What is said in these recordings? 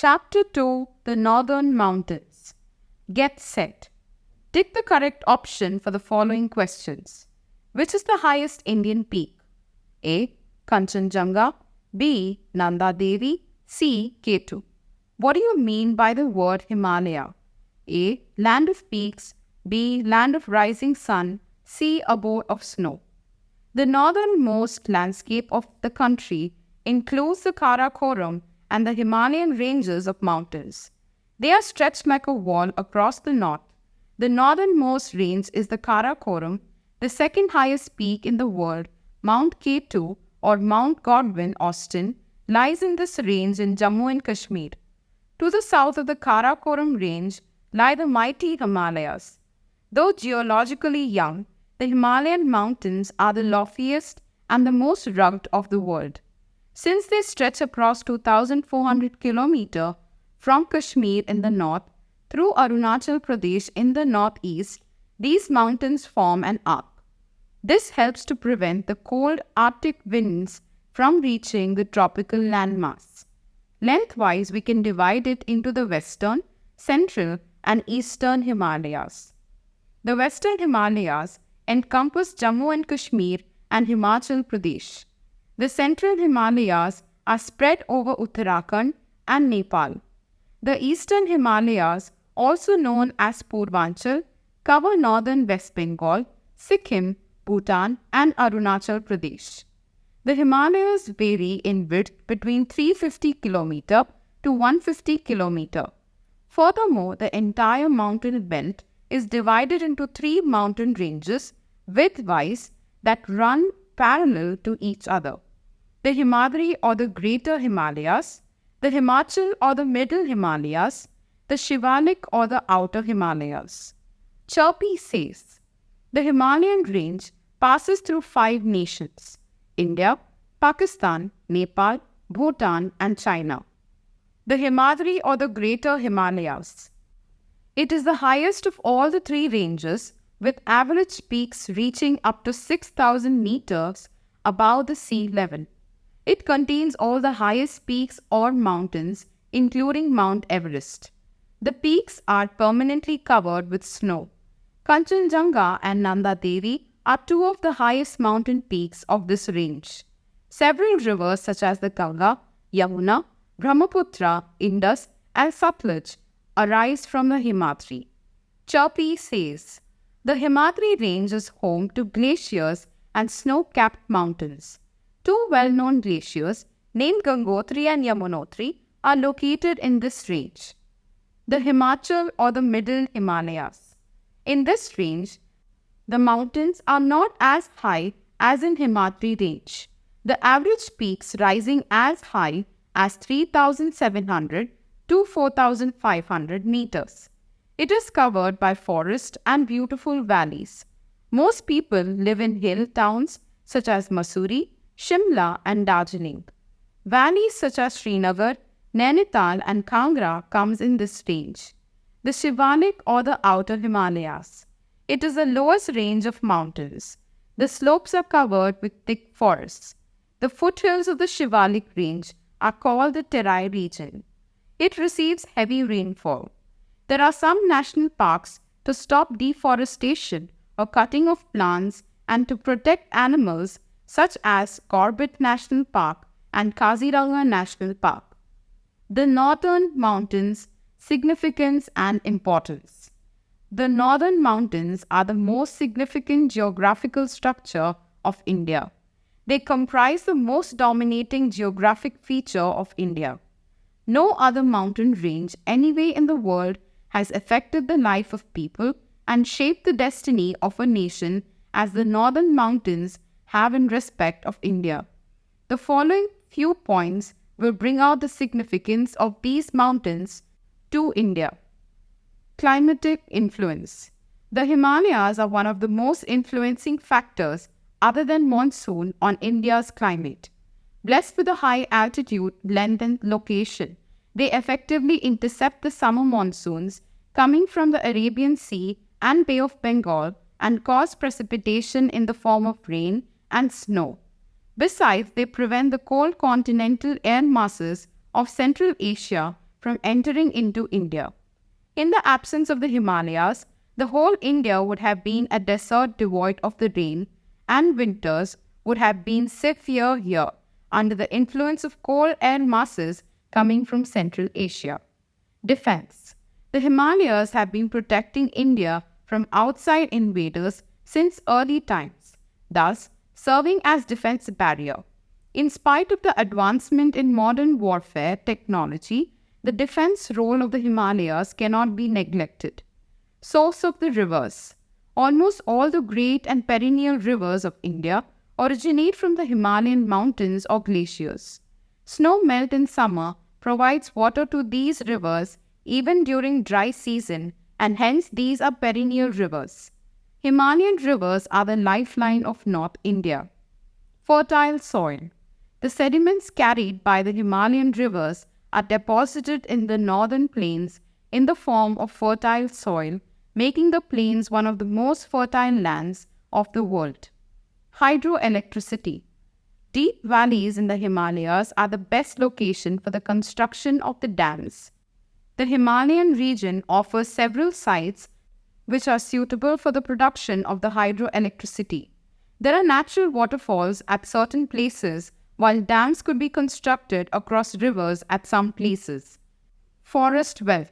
Chapter 2, The Northern Mountains. Get set. Tick the correct option for the following questions. Which is the highest Indian peak? A. Kanchenjunga, B. Nanda Devi, C. K2. What do you mean by the word Himalaya? A. Land of peaks, B. Land of rising sun, C. Abode of snow. The northernmost landscape of the country includes the Karakoram and the Himalayan ranges of mountains. They are stretched like a wall across the north. The northernmost range is the Karakoram. The second highest peak in the world, Mount K2 or Mount Godwin Austen, lies in this range in Jammu and Kashmir. To the south of the Karakoram range lie the mighty Himalayas. Though geologically young, the Himalayan mountains are the loftiest and the most rugged of the world. Since they stretch across 2,400 km from Kashmir in the north through Arunachal Pradesh in the northeast, these mountains form an arc. This helps to prevent the cold Arctic winds from reaching the tropical landmass. Lengthwise, we can divide it into the western, central, and eastern Himalayas. The western Himalayas encompass Jammu and Kashmir and Himachal Pradesh. The central Himalayas are spread over Uttarakhand and Nepal. The eastern Himalayas, also known as Purvanchal, cover northern West Bengal, Sikkim, Bhutan, and Arunachal Pradesh. The Himalayas vary in width between 350 km to 150 km. Furthermore, the entire mountain belt is divided into 3 mountain ranges width-wise that run parallel to each other. The Himadri or the Greater Himalayas, the Himachal or the Middle Himalayas, the Shivalik or the Outer Himalayas. Chirpy says, the Himalayan range passes through 5 nations: India, Pakistan, Nepal, Bhutan, and China. The Himadri or the Greater Himalayas. It is the highest of all the 3 ranges, with average peaks reaching up to 6,000 meters above the sea level. It contains all the highest peaks or mountains, including Mount Everest. The peaks are permanently covered with snow. Kanchenjunga and Nanda Devi are 2 of the highest mountain peaks of this range. Several rivers such as the Ganga, Yamuna, Brahmaputra, Indus, and Satluj arise from the Himadri. Chirpy says, the Himadri range is home to glaciers and snow-capped mountains. 2 well-known glaciers, named Gangotri and Yamunotri, are located in this range. The Himachal or the Middle Himalayas. In this range, the mountains are not as high as in Himadri range. The average peaks rising as high as 3,700 to 4,500 meters. It is covered by forest and beautiful valleys. Most people live in hill towns such as Mussoorie, Shimla, and Darjeeling. Valleys such as Srinagar, Nainital, and Kangra comes in this range. The Shivalik or the Outer Himalayas. It is the lowest range of mountains. The slopes are covered with thick forests. The foothills of the Shivalik range are called the Terai region. It receives heavy rainfall. There are some national parks to stop deforestation or cutting of plants and to protect animals such as Corbett National Park and Kaziranga National Park. The Northern Mountains, significance and importance. The Northern Mountains are the most significant geographical structure of India. They comprise the most dominating geographic feature of India. No other mountain range anywhere in the world has affected the life of people and shaped the destiny of a nation as the Northern Mountains have in respect of India. The following few points will bring out the significance of these mountains to India. Climatic influence. The Himalayas are one of the most influencing factors other than monsoon on India's climate. Blessed with a high altitude, length, and location, they effectively intercept the summer monsoons coming from the Arabian Sea and Bay of Bengal and cause precipitation in the form of rain and snow. Besides, they prevent the cold continental air masses of Central Asia from entering into India. In the absence of the Himalayas, the whole India would have been a desert devoid of the rain, and winters would have been severe here under the influence of cold air masses coming from Central Asia. Defense. The Himalayas have been protecting India from outside invaders since early times, thus serving as defense barrier. In spite of the advancement in modern warfare technology, the defense role of the Himalayas cannot be neglected. Source of the rivers. Almost all the great and perennial rivers of India originate from the Himalayan mountains or glaciers. Snow melt in summer provides water to these rivers even during dry season, and hence these are perennial rivers. Himalayan rivers are the lifeline of North India. Fertile soil. The sediments carried by the Himalayan rivers are deposited in the northern plains in the form of fertile soil, making the plains one of the most fertile lands of the world. Hydroelectricity. Deep valleys in the Himalayas are the best location for the construction of the dams. The Himalayan region offers several sites which are suitable for the production of the hydroelectricity. There are natural waterfalls at certain places, while dams could be constructed across rivers at some places. Forest wealth.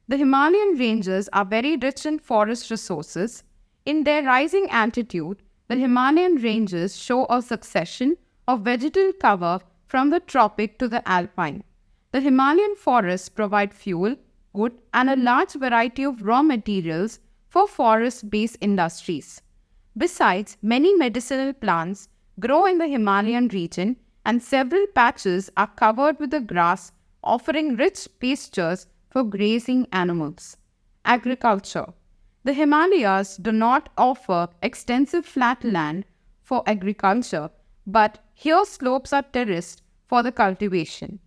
The Himalayan ranges are very rich in forest resources. In their rising altitude, the Himalayan ranges show a succession of vegetal cover from the tropic to the alpine. The Himalayan forests provide fuel, wood, and a large variety of raw materials for forest-based industries. Besides, many medicinal plants grow in the Himalayan region, and several patches are covered with the grass, offering rich pastures for grazing animals. Agriculture. The Himalayas do not offer extensive flat land for agriculture, but here slopes are terraced for the cultivation.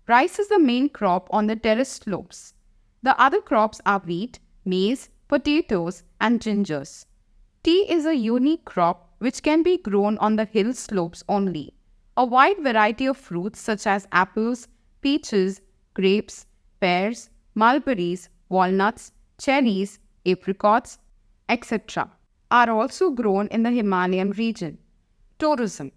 Rice is the main crop on the terraced slopes. The other crops are wheat, maize, potatoes, and gingers. Tea is a unique crop which can be grown on the hill slopes only. A wide variety of fruits such as apples, peaches, grapes, pears, mulberries, walnuts, cherries, apricots, etc. are also grown in the Himalayan region. Tourism.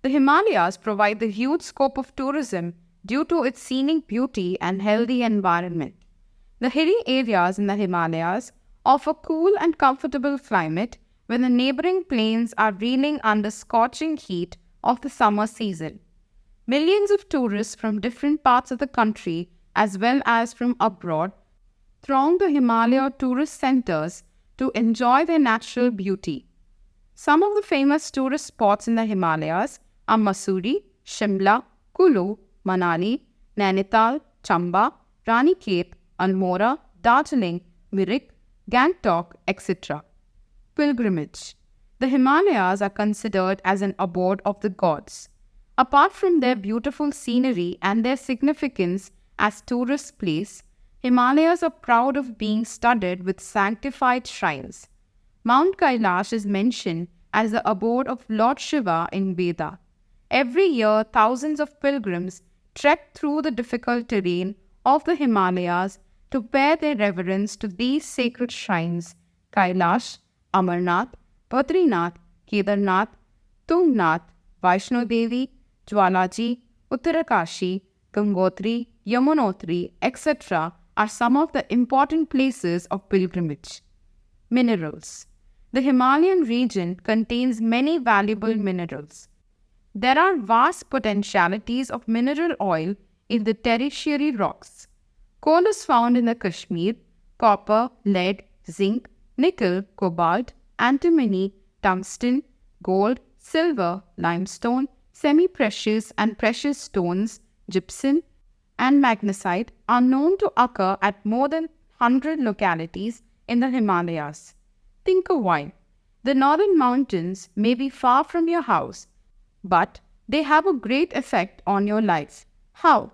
The Himalayas provide the huge scope of tourism due to its scenic beauty and healthy environment. The hilly areas in the Himalayas offer cool and comfortable climate when the neighboring plains are reeling under scorching heat of the summer season. Millions of tourists from different parts of the country as well as from abroad throng the Himalaya tourist centers to enjoy their natural beauty. Some of the famous tourist spots in the Himalayas are Mussoorie, Shimla, Kulu, Manali, Nainital, Chamba, Ranikhet, Almora, Darjeeling, Mirik, Gangtok, etc. Pilgrimage. The Himalayas are considered as an abode of the gods. Apart from their beautiful scenery and their significance as tourist place, Himalayas are proud of being studded with sanctified shrines. Mount Kailash is mentioned as the abode of Lord Shiva in Veda. Every year, thousands of pilgrims trek through the difficult terrain of the Himalayas to pay their reverence to these sacred shrines: Kailash, Amarnath, Badrinath, Kedarnath, Tungnath, Vaishno Devi, Jwalaji, Uttarakashi, Gangotri, Yamunotri, etc. are some of the important places of pilgrimage. Minerals. The Himalayan region contains many valuable minerals. There are vast potentialities of mineral oil in the tertiary rocks. Coal is found in the Kashmir. Copper, lead, zinc, nickel, cobalt, antimony, tungsten, gold, silver, limestone, semi-precious and precious stones, gypsum, and magnesite are known to occur at more than 100 localities in the Himalayas. Think a while. The northern mountains may be far from your house, but they have a great effect on your life. How?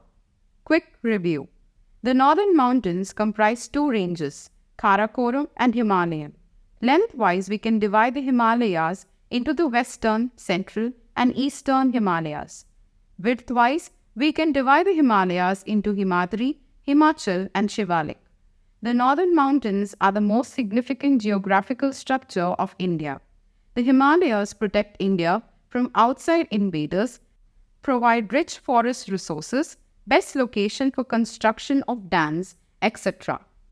Quick review. The northern mountains comprise two ranges, Karakoram and Himalayan. Lengthwise, we can divide the Himalayas into the western, central, and eastern Himalayas. Widthwise, we can divide the Himalayas into Himadri, Himachal, and Shivalik. The northern mountains are the most significant geographical structure of India. The Himalayas protect India from outside invaders, provide rich forest resources, best location for construction of dams, etc.